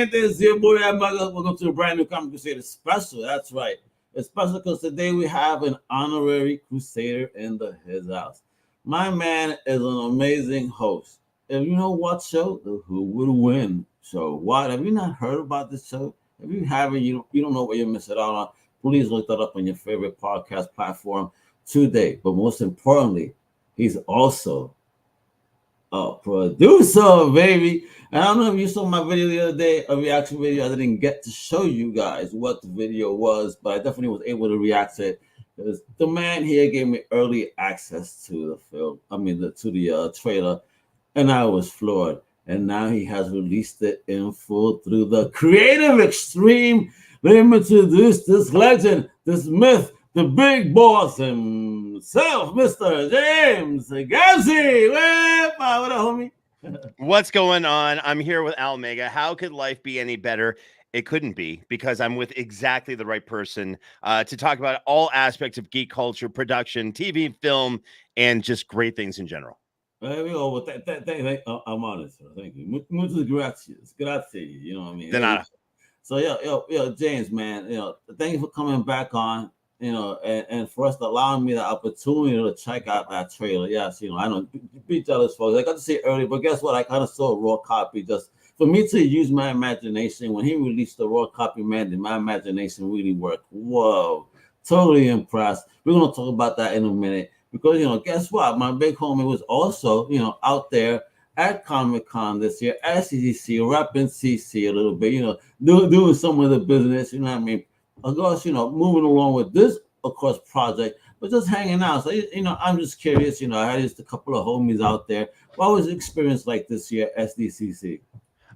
gente? It's your boy Amaga. Welcome to a brand new Comic Crusader special. That's right. It's special because today we have an honorary Crusader in his house. My man is an amazing host. If you know what show, the Who Would Win show. What? Have you not heard about this show? If you haven't, you don't know what you're missing out on. Please look that up on your favorite podcast platform today. But most importantly, he's also a producer, baby. And I don't know if you saw my video the other day, a reaction video. I didn't get to show you guys what the video was, but I definitely was able to react to it because the man here gave me early access to the film. I mean, to the trailer, and I was floored. And now he has released it in full through the creative extreme. Let him introduce this legend, this myth, the big boss himself, Mr. James Gavsie. What up, homie? What's going on? I'm here with Al Mega. How could life be any better? It couldn't be, because I'm with exactly the right person to talk about all aspects of geek culture, production, TV, film, and just great things in general. There we go. Well, I'm honest. Thank you. Muchas gracias. Grazie. You know what I mean? De nada. So, yo, James, man, thank you for coming back on, and for us to allowing me the opportunity to check out that trailer. Yes, I don't be jealous, folks. I got to see it early, but guess what? I kind of saw a raw copy just for me to use my imagination. When he released the raw copy, man, my imagination really worked. Whoa, totally impressed. We're going to talk about that in a minute because, guess what? My big homie was also, out there at Comic-Con this year, at SDCC, repping CC a little bit, doing some of the business, you know what I mean? Of course, moving along with this, of course, project, but just hanging out. So, I'm just curious, I had just a couple of homies out there. What was the experience like this year, SDCC?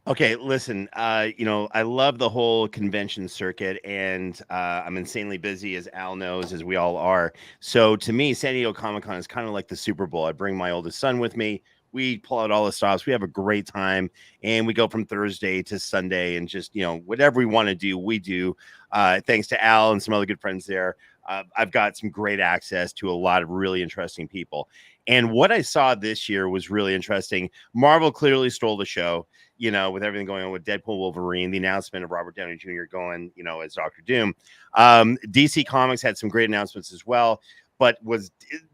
Okay, listen, I love the whole convention circuit, and I'm insanely busy, as Al knows, as we all are. So to me, San Diego Comic-Con is kind of like the Super Bowl. I bring my oldest son with me. We pull out all the stops. We have a great time, and we go from Thursday to Sunday, and just whatever we want to do, we do. Thanks to Al and some other good friends there, I've got some great access to a lot of really interesting people. And what I saw this year was really interesting. Marvel clearly stole the show, with everything going on with Deadpool, Wolverine, the announcement of Robert Downey Jr. going, as Dr. Doom. DC Comics had some great announcements as well, but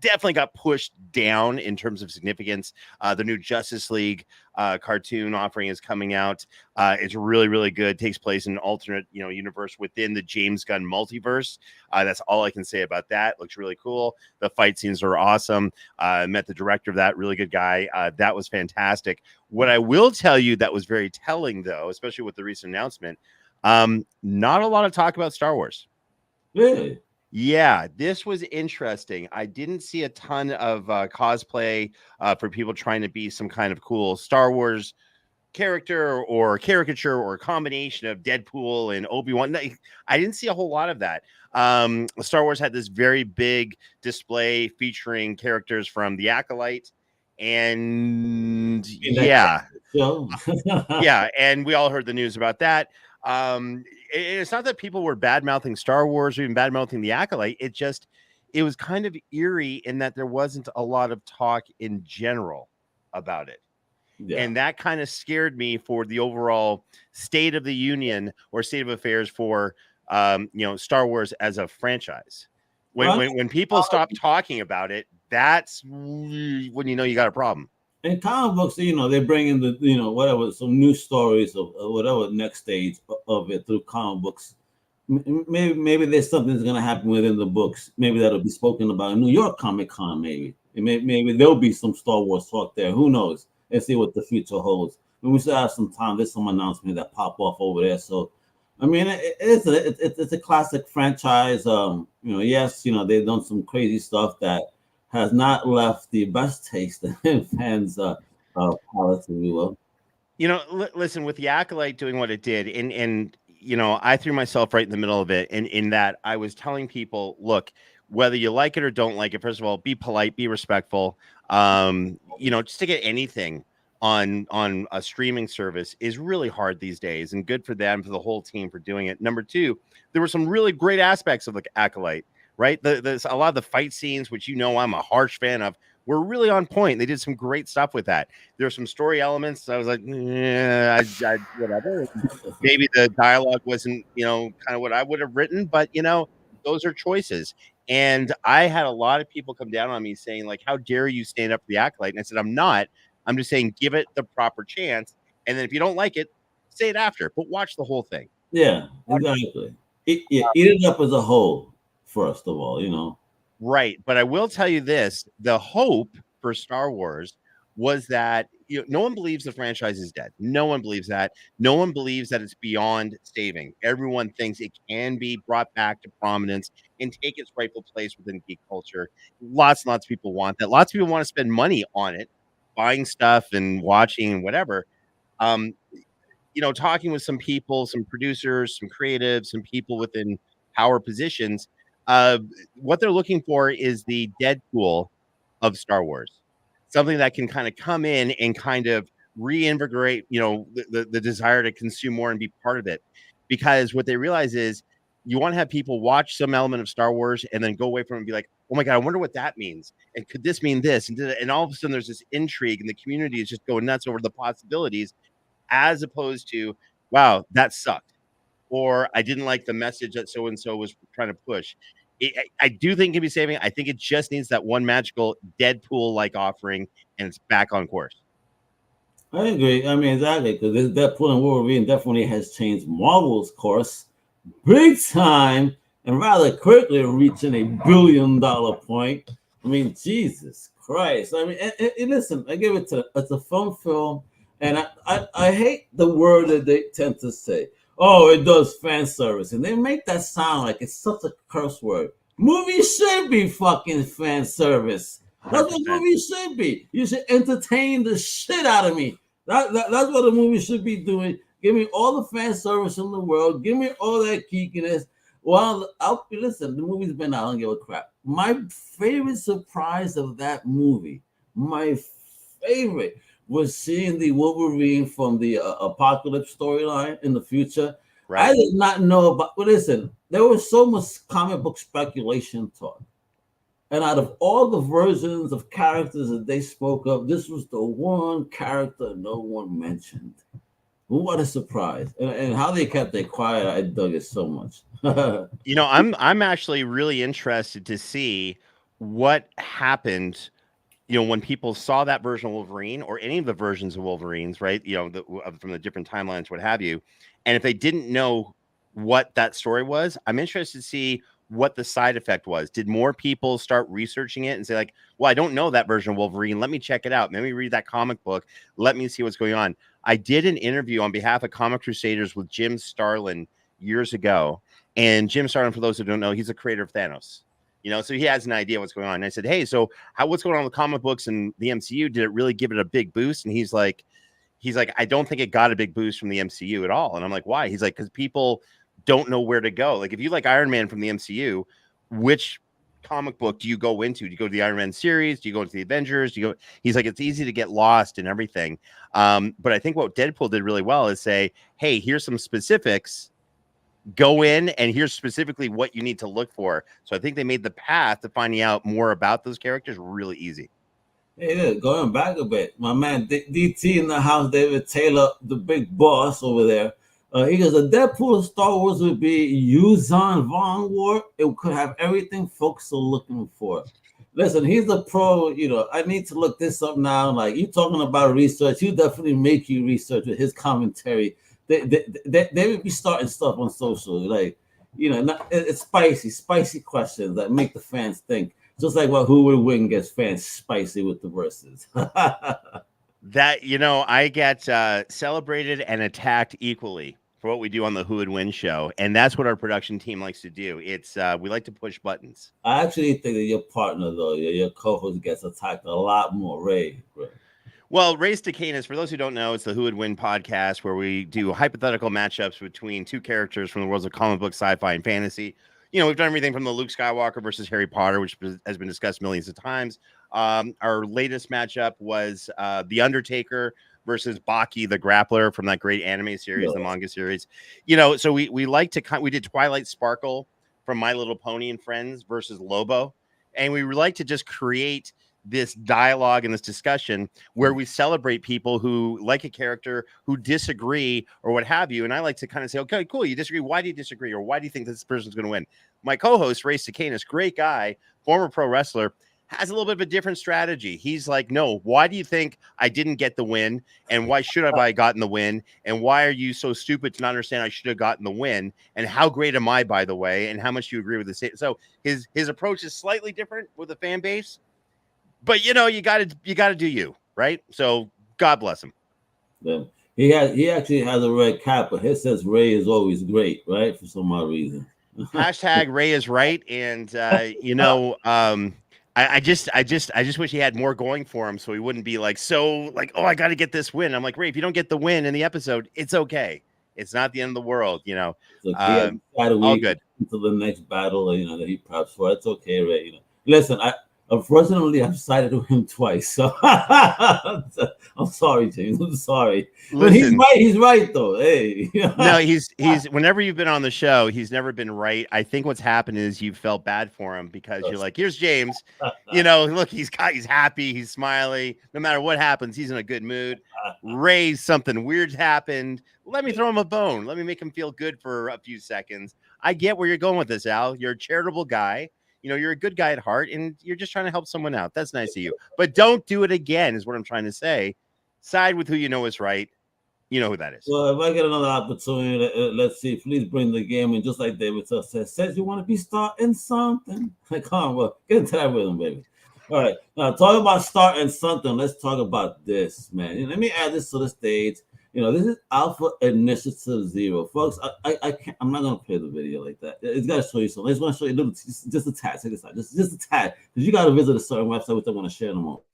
definitely got pushed down in terms of significance. The new Justice League cartoon offering is coming out. It's really, really good. Takes place in an alternate, universe within the James Gunn multiverse. That's all I can say about that. Looks really cool. The fight scenes are awesome. Met the director of that, really good guy. That was fantastic. What I will tell you that was very telling, though, especially with the recent announcement, not a lot of talk about Star Wars. Really? Yeah, this was interesting. I didn't see a ton of cosplay for people trying to be some kind of cool Star Wars character or caricature or a combination of Deadpool and Obi-Wan. I didn't see a whole lot of that. Star Wars had this very big display featuring characters from The Acolyte. And yeah, yeah, and we all heard the news about that. It's not that people were bad-mouthing Star Wars or even bad-mouthing The Acolyte. It was kind of eerie in that there wasn't a lot of talk in general about it. Yeah. And that kind of scared me for the overall state of the union or state of affairs for, Star Wars as a franchise. When people stop talking about it, that's when you got a problem. In comic books, they bring in the, whatever, some new stories of whatever next stage of it through comic books. Maybe there's something that's going to happen within the books. Maybe that'll be spoken about in New York Comic Con. Maybe there'll be some Star Wars talk there. Who knows? Let's see what the future holds. We still have some time. There's some announcements that pop off over there. So, I mean, it's a classic franchise. Yes, they've done some crazy stuff that has not left the best taste in fans' palates, if you will. Listen, with The Acolyte doing what it did, and I threw myself right in the middle of it, and in that I was telling people, look, whether you like it or don't like it, first of all, be polite, be respectful. Just to get anything on a streaming service is really hard these days, and good for them, for the whole team for doing it. Number two, there were some really great aspects of The Acolyte. Right, there's a lot of the fight scenes, which I'm a harsh fan of, were really on point. They did some great stuff with that. There were some story elements. I was like, whatever. Maybe the dialogue wasn't, kind of what I would have written, but those are choices. And I had a lot of people come down on me saying, like, how dare you stand up for the Acolyte? And I said, I'm not. I'm just saying, give it the proper chance. And then if you don't like it, say it after, but watch the whole thing. Yeah, exactly. Eat it up as a whole, first of all. Right. But I will tell you this, the hope for Star Wars was that no one believes the franchise is dead. No one believes that. No one believes that it's beyond saving. Everyone thinks it can be brought back to prominence and take its rightful place within geek culture. Lots and lots of people want that. Lots of people want to spend money on it, buying stuff and watching and whatever. Talking with some people, some producers, some creatives, some people within power positions, what they're looking for is the Deadpool of Star Wars, something that can kind of come in and kind of reinvigorate, the desire to consume more and be part of it. Because what they realize is you want to have people watch some element of Star Wars and then go away from it and be like, oh my God, I wonder what that means. And could this mean this? And all of a sudden there's this intrigue and the community is just going nuts over the possibilities, as opposed to, wow, that sucked. Or I didn't like the message that so-and-so was trying to push. I do think it can be saving. I think it just needs that one magical Deadpool-like offering, and it's back on course. I agree. I mean, exactly, because this Deadpool and Wolverine definitely has changed Marvel's course big time and rather quickly reaching $1 billion point. I mean, Jesus Christ. I mean, and listen, I give it to it's a fun film, and I hate the word that they tend to say. Oh, it does fan service, and they make that sound like it's such a curse word. Movies should be fucking fan service. That's what movies should be. You should entertain the shit out of me. That's what a movie should be doing. Give me all the fan service in the world. Give me all that geekiness. Well, listen, the movie's been out. I don't give a crap. My favorite surprise of that movie, my favorite, was seeing the Wolverine from the Apocalypse storyline in the future. Right. I did not know about. Well, listen, there was so much comic book speculation talk. And out of all the versions of characters that they spoke of, this was the one character no one mentioned. What a surprise. And how they kept it quiet, I dug it so much. I'm actually really interested to see what happened, when people saw that version of Wolverine or any of the versions of Wolverines, right? From the different timelines, what have you. And if they didn't know what that story was, I'm interested to see what the side effect was. Did more people start researching it and say, like, well, I don't know that version of Wolverine. Let me check it out. Let me read that comic book. Let me see what's going on. I did an interview on behalf of Comic Crusaders with Jim Starlin years ago. And Jim Starlin, for those who don't know, he's the creator of Thanos. So he has an idea what's going on. And I said, hey, so what's going on with comic books and the MCU? Did it really give it a big boost? And he's like, I don't think it got a big boost from the MCU at all. And I'm like, why? He's like, because people don't know where to go. Like, if you like Iron Man from the MCU, which comic book do you go into? Do you go to the Iron Man series? Do you go into the Avengers? He's like, it's easy to get lost in everything. But I think what Deadpool did really well is say, hey, here's some specifics. Go in, and here's specifically what you need to look for. So I think they made the path to finding out more about those characters really easy. Hey, going back a bit, my man DT in the house, David Taylor, the big boss over there. He goes, the Deadpool of Star Wars would be Yuuzhan Vong. It could have everything folks are looking for. Listen, he's a pro. I need to look this up now. Like, you talking about research, you definitely make you research with his commentary. They would be starting stuff on social, like, it's spicy questions that make the fans think. Just like who would win gets fans spicy with the verses. That, I get celebrated and attacked equally for what we do on the Who Would Win show, and that's what our production team likes to do. It's we like to push buttons. I actually think that your partner, though, your co-host, gets attacked a lot more, Ray. Well, Race to Canis, for those who don't know, it's the Who Would Win podcast where we do hypothetical matchups between two characters from the worlds of comic book, sci-fi, and fantasy. We've done everything from the Luke Skywalker versus Harry Potter, which has been discussed millions of times. Our latest matchup was The Undertaker versus Baki the Grappler from that great anime series, the manga series. So we like to we did Twilight Sparkle from My Little Pony and Friends versus Lobo. And we like to just create this dialogue and this discussion where we celebrate people who like a character, who disagree or what have you. And I like to kind of say, okay, cool, you disagree. Why do you disagree? Or why do you think this person's going to win? My co-host, Ray Cicanis, great guy, former pro wrestler, has a little bit of a different strategy. He's like, no, why do you think I didn't get the win? And why should have I gotten the win? And why are you so stupid to not understand I should have gotten the win? And how great am I, by the way? And how much do you agree with this? So his approach is slightly different with the fan base. But you gotta do you, right? So God bless him. Yeah. He actually has a red cap, but his says Ray is always great, right? For some odd reason. Hashtag Ray is right. And I just wish he had more going for him so he wouldn't be like, oh, I gotta get this win. I'm like, Ray, if you don't get the win in the episode, it's okay. It's not the end of the world, It's okay. All good until the next battle, that he preps for. It's okay, Ray. Listen, unfortunately, I've sided with him twice, so I'm sorry, James. I'm sorry, but he's right. He's right, though. Hey, no, he's whenever you've been on the show, he's never been right. I think what's happened is you felt bad for him because you're like, here's James. Look, he's happy, he's smiley. No matter what happens, he's in a good mood. Ray, something weird happened. Let me throw him a bone. Let me make him feel good for a few seconds. I get where you're going with this, Al. You're a charitable guy. You're a good guy at heart, and you're just trying to help someone out. That's nice of you. But don't do it again, is what I'm trying to say. Side with who you know is right. You know who that is. Well, if I get another opportunity, let's see. Please bring the game in, just like David says you want to be starting something. Come on, well, get into that rhythm, baby. All right. Now, talking about starting something, let's talk about this, man. Let me add this to the stage. This is Alpha Initiative 0. Folks, I can't, I'm not going to play the video like that. It's got to show you something. I just want to show you just a tad. Check this out. Just a tad. Because you got to visit a certain website which I want to share them all.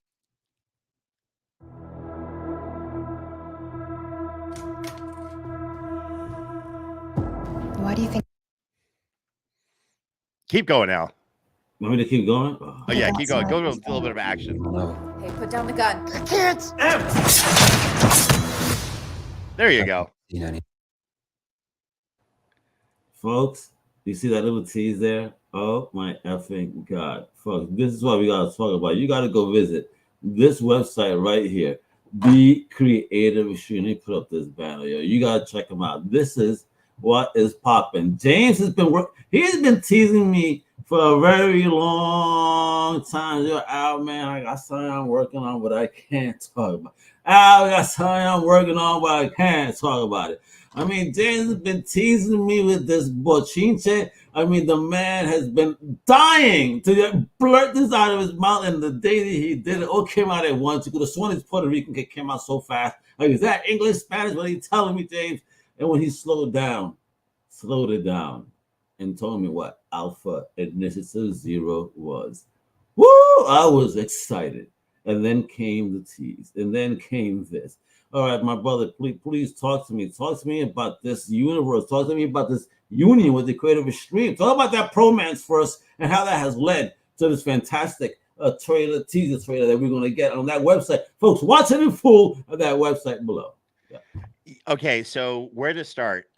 Why do you think? Keep going, Al. Want me to keep going? Oh yeah, keep going. Go with a little bit of action. Hey, put down the gun. I can't. There you go. Folks, you see that little tease there? Oh my effing God. Folks, this is what we got to talk about. You got to go visit this website right here. Be Creative Extremely put up this banner, yo. You got to check them out. This is what is popping. James has been teasing me for a very long time. Yo, Al, man, I got something I'm working on, but I can't talk about it. Al, I got something I'm working on, but I can't talk about it. I mean, James has been teasing me with this bochinche. I mean, the man has been dying to blurt this out of his mouth, and the day that he did it, all came out at once. You could have sworn his Puerto Rican came out so fast. Like, is that English, Spanish? What are you telling me, James? And when he slowed it down, and told me what Alpha Initiative 0 was. Woo! I was excited. And then came the tease. And then came this. All right, my brother, please talk to me. Talk to me about this universe. Talk to me about this union with the Creative Extreme. Talk about that promance first and how that has led to this fantastic teaser trailer that we're going to get on that website. Folks, watch it in full on that website below. Yeah. Okay, so where to start?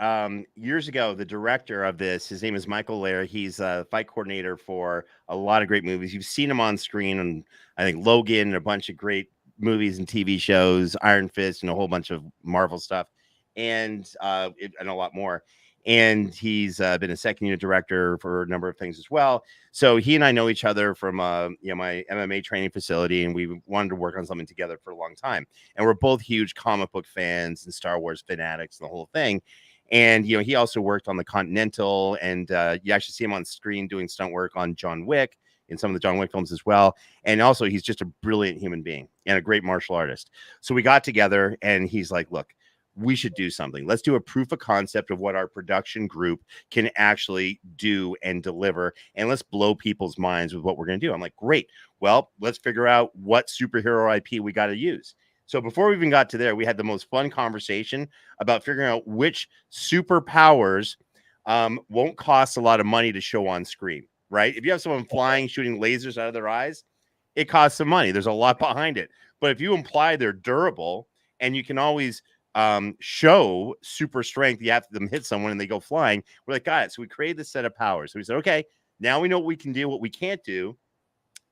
Years ago, the director of this, his name is Michael Lair. He's a fight coordinator for a lot of great movies. You've seen him on screen, and I think Logan and a bunch of great movies and TV shows, Iron Fist, and a whole bunch of Marvel stuff, and a lot more. And he's been a second unit director for a number of things as well. So he and I know each other from my MMA training facility, and we wanted to work on something together for a long time. And we're both huge comic book fans and Star Wars fanatics and the whole thing. And he also worked on the Continental, and you actually see him on screen doing stunt work on John Wick in some of the John Wick films as well. And also, he's just a brilliant human being and a great martial artist. So we got together, and he's like, look, we should do something. Let's do a proof of concept of what our production group can actually do and deliver. And let's blow people's minds with what we're going to do. I'm like, great. Well, let's figure out what superhero IP we got to use. So before we even got to there, we had the most fun conversation about figuring out which superpowers won't cost a lot of money to show on screen, right? If you have someone flying, shooting lasers out of their eyes, it costs some money. There's a lot behind it. But if you imply they're durable and you can always show super strength, you have them hit someone and they go flying, we're like, got it. So we created this set of powers. So we said, okay, now we know what we can do, what we can't do.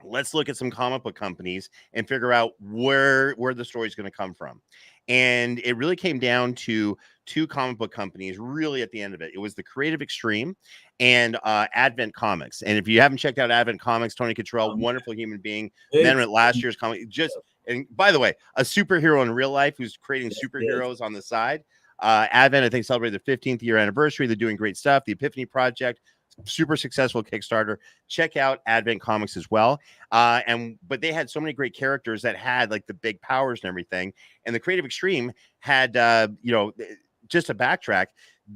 let's look at some comic book companies and figure out where the story's going to come from. And it really came down to two comic book companies really at the end of it. It was the Creative Extreme and Advent Comics. And if you haven't checked out Advent Comics, Tony Cottrell, wonderful human being, met him at last year's comic. And by the way, a superhero in real life who's creating superheroes on the side. Advent, I think, celebrated their 15th year anniversary. They're doing great stuff. The Epiphany Project, super successful Kickstarter. Check out Advent Comics as well. But they had so many great characters that had like the big powers and everything. And the Creative Extreme had, just to backtrack,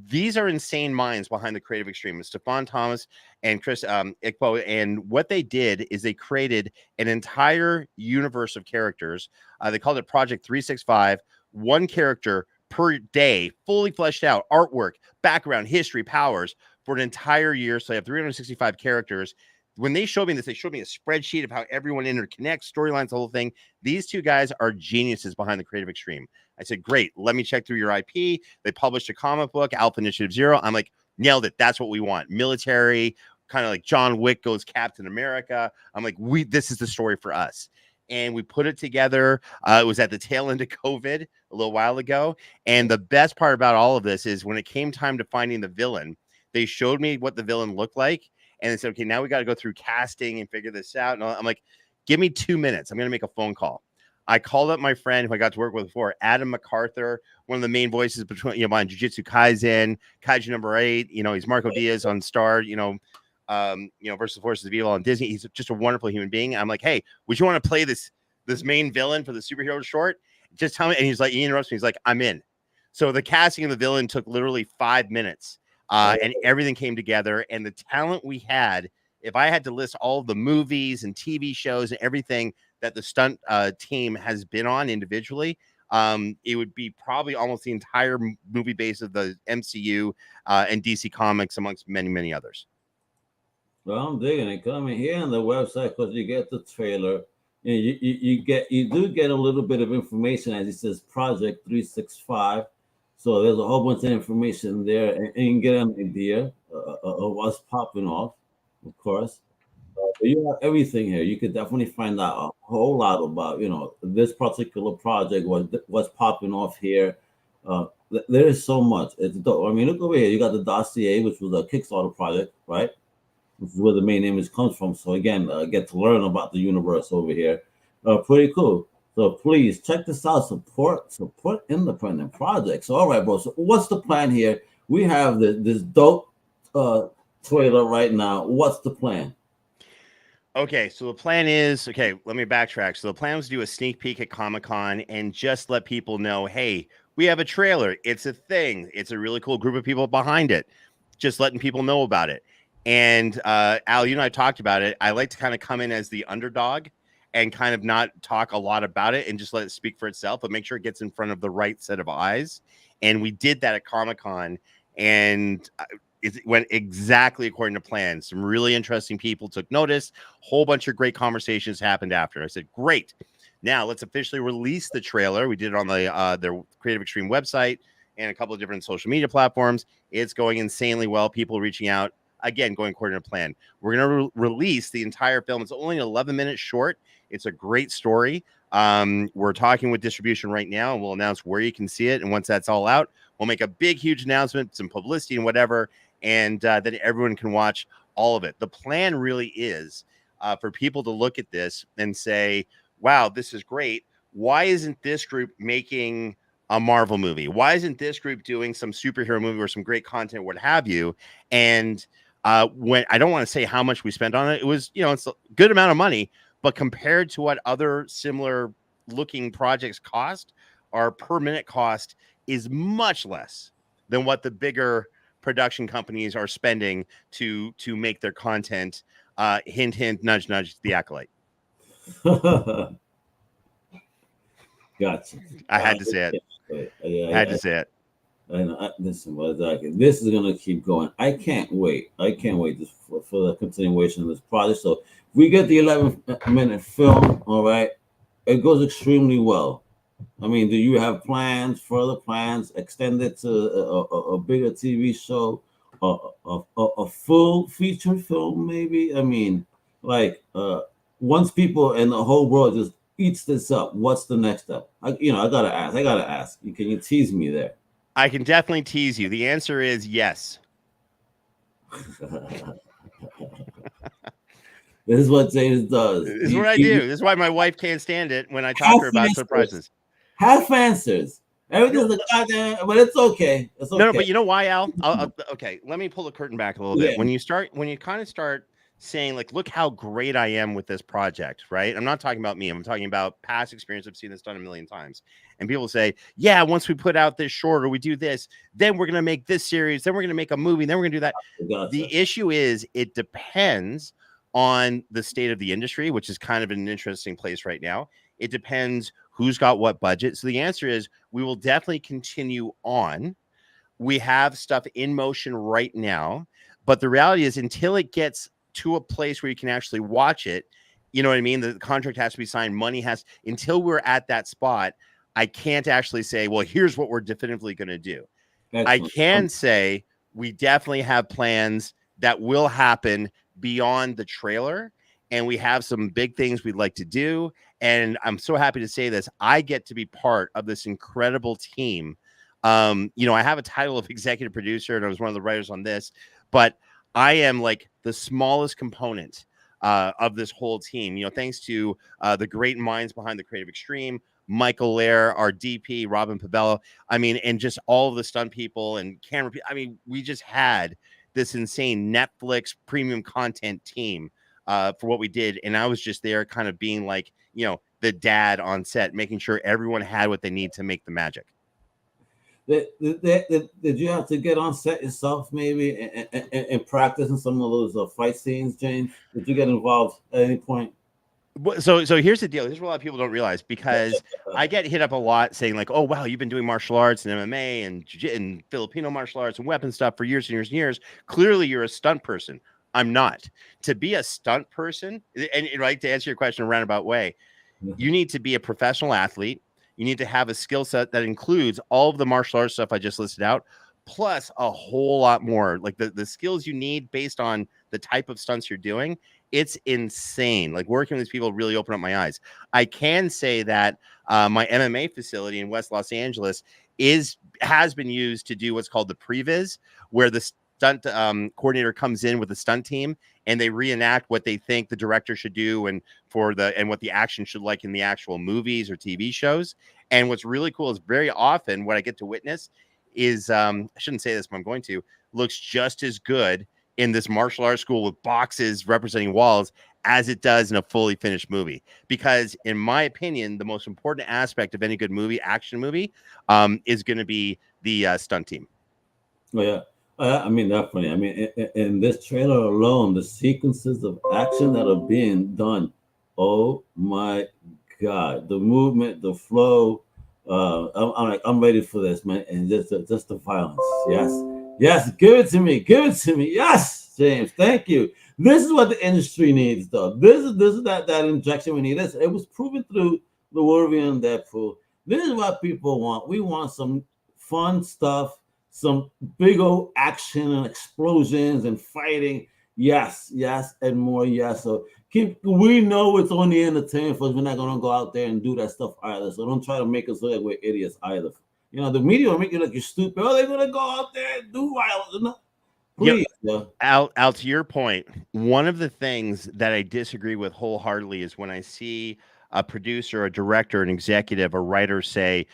these are insane minds behind the Creative Extreme. It's Stefan Thomas and Chris Ikpo. And what they did is they created an entire universe of characters. They called it Project 365, one character per day, fully fleshed out, artwork, background, history, powers for an entire year. So they have 365 characters. When they showed me this, they showed me a spreadsheet of how everyone interconnects, storylines, the whole thing. These two guys are geniuses behind the Creative Extreme. I said, great, let me check through your IP. They published a comic book, Alpha Initiative Zero. I'm like, nailed it. That's what we want. Military, kind of like John Wick goes Captain America. I'm like, this is the story for us. And we put it together. It was at the tail end of COVID a little while ago. And the best part about all of this is when it came time to finding the villain, they showed me what the villain looked like. And they said, okay, now we got to go through casting and figure this out. And I'm like, give me 2 minutes. I'm going to make a phone call. I called up my friend who I got to work with before, Adam MacArthur, one of the main voices between, behind Jujutsu Kaisen, Kaiju number 8. He's Marco Diaz on Star, versus the Forces of Evil on Disney. He's just a wonderful human being. I'm like, hey, would you want to play this main villain for the superhero short? Just tell me. And he interrupts me. He's like, I'm in. So the casting of the villain took literally 5 minutes. And everything came together, and the talent we had, if I had to list all the movies and TV shows and everything that the stunt team has been on individually, it would be probably almost the entire movie base of the MCU and DC Comics, amongst many, many others. Well, I'm digging it. Coming here on the website, because you get the trailer, and you do get a little bit of information, as it says Project 365. So there's a whole bunch of information there, and you can get an idea of what's popping off, of course. But you have everything here. You could definitely find out a whole lot about, this particular project, what's popping off here. There is so much. It's dope. I mean, look over here. You got the dossier, which was a Kickstarter project, right? Which is where the main image comes from. So again, get to learn about the universe over here. Pretty cool. So please check this out. Support independent projects. All right, bro. So what's the plan here? We have this dope trailer right now. What's the plan? Okay, so the plan is, let me backtrack. So the plan was to do a sneak peek at Comic-Con and just let people know, hey, we have a trailer. It's a thing. It's a really cool group of people behind it. Just letting people know about it. And Al, you and I talked about it. I like to kind of come in as the underdog and kind of not talk a lot about it and just let it speak for itself, but make sure it gets in front of the right set of eyes. And we did that at Comic-Con, and it went exactly according to plan. Some really interesting people took notice. Whole bunch of great conversations happened after. I said, great. Now let's officially release the trailer. We did it on their Creative Extreme website and a couple of different social media platforms. It's going insanely well. People reaching out. Again, going according to plan. We're going to release the entire film. It's only an 11-minute short. It's a great story. We're talking with distribution right now, and we'll announce where you can see it. And once that's all out, we'll make a big, huge announcement, some publicity and whatever, and then everyone can watch all of it. The plan really is for people to look at this and say, wow, this is great. Why isn't this group making a Marvel movie? Why isn't this group doing some superhero movie or some great content, what have you? And when I don't want to say how much we spent on it, it was, it's a good amount of money, but compared to what other similar looking projects cost, our per minute cost is much less than what the bigger production companies are spending to make their content. Hint, hint, nudge, nudge, the acolyte. Gotcha. I had to say it. I had to say it. And listen, this is gonna keep going. I can't wait. For the continuation of this project. So if we get the 11-minute film, all right, it goes extremely well. I mean, do you have further plans, extend it to a bigger TV show, a full feature film, maybe? I mean, once people in the whole world just eats this up, what's the next step? I gotta ask. I gotta ask. Can you tease me there? I can definitely tease you. The answer is yes. This is what James does. This is what I do. This is why my wife can't stand it when I talk to her about surprises. Half answers. Everything's a goddamn, but it's okay. It's okay. No, but you know why, Al? Okay, let me pull the curtain back a little bit. When you kind of start saying, like, look how great I am with this project, right? I'm not talking about me. I'm talking about past experience. I've seen this done a million times. And people say, yeah, once we put out this short or we do this, then we're going to make this series. Then we're going to make a movie. Then we're going to do that. Gotcha. The issue is it depends on the state of the industry, which is kind of an interesting place right now. It depends who's got what budget. So the answer is we will definitely continue on. We have stuff in motion right now, but the reality is until it gets to a place where you can actually watch it, you know what I mean? The contract has to be signed. Money has, until we're at that spot, I can't actually say, well, here's what we're definitively going to do. I can say we definitely have plans that will happen beyond the trailer, and we have some big things we'd like to do. And I'm so happy to say this. I get to be part of this incredible team. I have a title of executive producer, and I was one of the writers on this, but I am like the smallest component of this whole team, thanks to the great minds behind the Creative Extreme, Michael Lair, our DP, Robin Pabello. And just all of the stunt people and camera people. We just had this insane Netflix premium content team for what we did. And I was just there kind of being like, the dad on set, making sure everyone had what they need to make the magic. Did you have to get on set yourself maybe and practice in some of those fight scenes, James? Did you get involved at any point? So here's the deal. Here's what a lot of people don't realize, because I get hit up a lot saying like, oh, wow, you've been doing martial arts and MMA and Filipino martial arts and weapon stuff for years and years and years. Clearly, you're a stunt person. I'm not. To be a stunt person, and right, to answer your question in a roundabout way, you need to be a professional athlete. You need to have a skill set that includes all of the martial arts stuff I just listed out, plus a whole lot more. Like the skills you need based on the type of stunts you're doing. It's insane. Like working with these people really opened up my eyes. I can say that my MMA facility in West Los Angeles has been used to do what's called the previs, where the stunt coordinator comes in with the stunt team and they reenact what they think the director should do and what the action should like in the actual movies or TV shows. And what's really cool is very often what I get to witness is I shouldn't say this, but I'm going to, looks just as good in this martial arts school with boxes representing walls as it does in a fully finished movie. Because in my opinion, the most important aspect of any good movie, action movie, is going to be the stunt team. Oh, yeah. Definitely. In this trailer alone, the sequences of action that are being done, oh my God, the movement, the flow. I'm ready for this, man. And just the violence. Yes, give it to me. Yes, James, thank you. This is what the industry needs, though. This is that injection we need. It was proven through the Wolverine and Deadpool. This is what people want. We want some fun stuff. Some big old action and explosions and fighting. Yes, and more. Yes. So we know it's only entertainment for us. We're not going to go out there and do that stuff either. So don't try to make us look like we're idiots either. The media will make you look you're stupid. Oh, they're going to go out there and do violence. No. Please. Al, to your point, one of the things that I disagree with wholeheartedly is when I see a producer, a director, an executive, a writer say,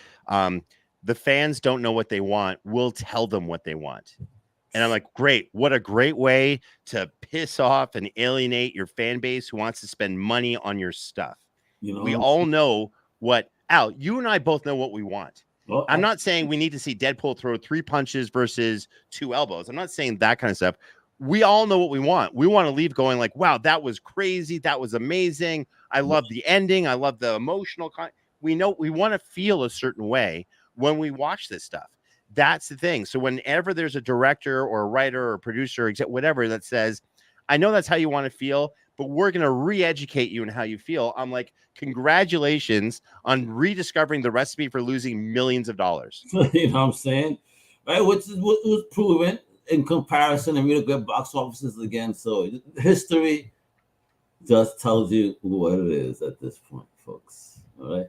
the fans don't know what they want. We'll tell them what they want. And I'm like, great. What a great way to piss off and alienate your fan base who wants to spend money on your stuff. We all know what, Al, you and I both know what we want. Well, I'm not saying we need to see Deadpool throw 3 punches versus 2 elbows. I'm not saying that kind of stuff. We all know what we want. We want to leave going like, wow, that was crazy. That was amazing. I love the ending. I love the emotional. We know we want to feel a certain way when we watch this stuff. That's the thing. So whenever there's a director or a writer or a producer, whatever, that says, I know that's how you want to feel, but we're going to re-educate you in how you feel. I'm like, congratulations on rediscovering the recipe for losing millions of dollars. You know what I'm saying? Right? Which was proven in comparison and really good box offices again. So history just tells you what it is at this point, folks. All right.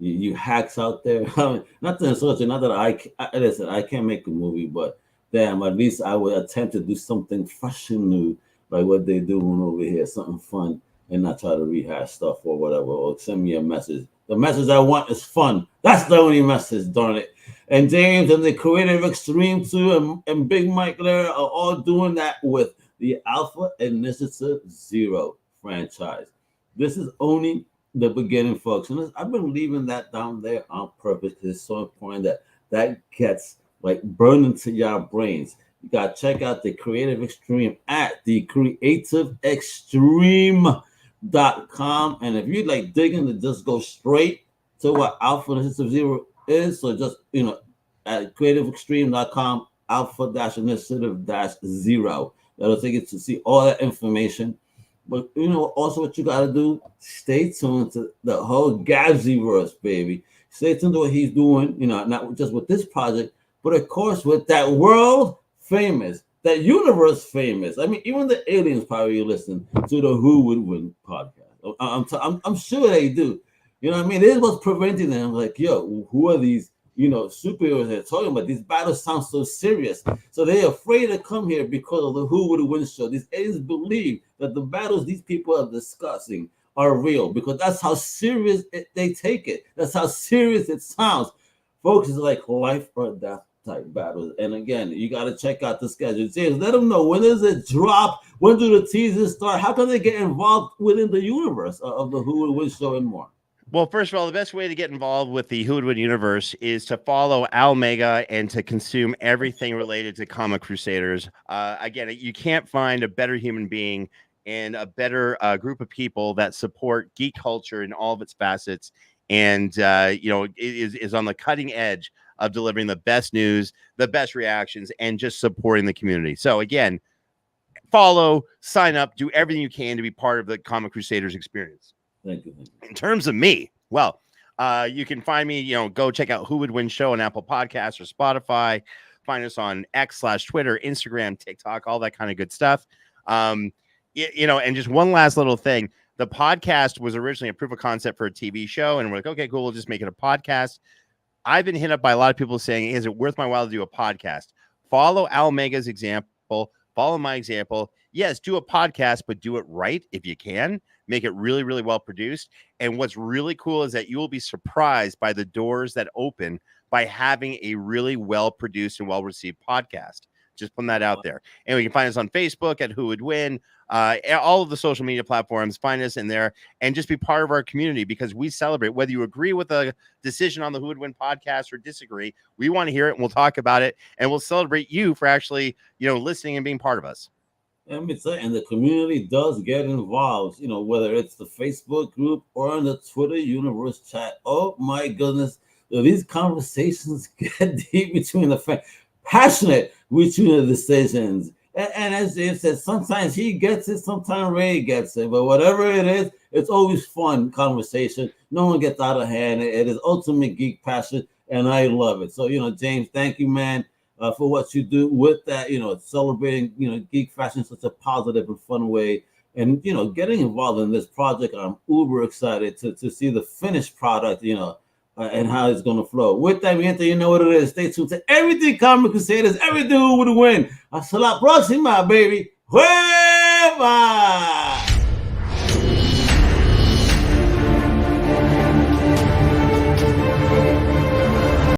You hacks out there. I mean, not to insult you, not that listen, I can't make a movie, but damn, at least I would attempt to do something fresh and new, like what they doing over here, something fun, and not try to rehash stuff or whatever, or send me a message. The message I want is fun. That's the only message, darn it. And James and the Creative Extreme 2 and Big Mike there are all doing that with the Alpha Initiative Zero franchise. This is only the beginning, folks. And I've been leaving that down there on purpose because it's so important that that gets like burned into your brains. You got to check out the Creative Extreme at the creativeextreme.com. And if you like digging to just go straight to what Alpha Initiative Zero is, so just, at creativeextreme.com, alpha-initiative-0. That'll take you to see all that information. But also what you gotta do, stay tuned to the whole Gavsie verse, baby. Stay tuned to what he's doing, not just with this project, but of course with that world famous, that universe famous. I mean, even the aliens probably listen to the Who Would Win podcast. I'm sure they do. You know what I mean? This is what's preventing them. Like, yo, who are these superheroes they're talking about? These battles sound so serious. So they're afraid to come here because of the Who Would Win show. These aliens believe that the battles these people are discussing are real because that's how serious they take it. That's how serious it sounds. Folks, it's like life or death type battles. And again, you got to check out the schedule. James, let them know, when does it drop? When do the teasers start? How can they get involved within the universe of the Who Would Win show and more? Well, first of all, the best way to get involved with the Who Would Win universe is to follow Almega and to consume everything related to Comic Crusaders. Again, you can't find a better human being and a better group of people that support geek culture in all of its facets, and is on the cutting edge of delivering the best news, the best reactions, and just supporting the community. So again, follow, sign up, do everything you can to be part of the Comic Crusaders experience. Thank you. In terms of me, well, you can find me, go check out Who Would Win show on Apple Podcasts or Spotify. Find us on X/Twitter, Instagram, TikTok, all that kind of good stuff. And just one last little thing. The podcast was originally a proof of concept for a TV show, and we're like, okay, cool, we'll just make it a podcast. I've been hit up by a lot of people saying, is it worth my while to do a podcast? Follow Almega's example. Follow my example. Yes, do a podcast, but do it right if you can. Make it really, really well produced. And what's really cool is that you will be surprised by the doors that open by having a really well produced and well received podcast. Just putting that out there. And we can find us on Facebook at Who Would Win, all of the social media platforms. Find us in there and just be part of our community, because we celebrate whether you agree with a decision on the Who Would Win podcast or disagree. We want to hear it, and we'll talk about it, and we'll celebrate you for actually, listening and being part of us. Let me tell you, and the community does get involved, whether it's the Facebook group or in the Twitter universe chat. Oh my goodness, these conversations get deep between the fans, passionate between the decisions. And as James said, sometimes he gets it, sometimes Ray gets it, but whatever it is, it's always fun conversation. No one gets out of hand. It is ultimate geek passion, and I love it. So, James, thank you, man. For what you do with that, celebrating, geek fashion in such a positive and fun way. And, getting involved in this project, I'm uber excited to see the finished product, and how it's going to flow. With that, you know what it is. Stay tuned to everything Comic Crusaders, everything Who Would Win. Hasta la próxima, baby. Hueva!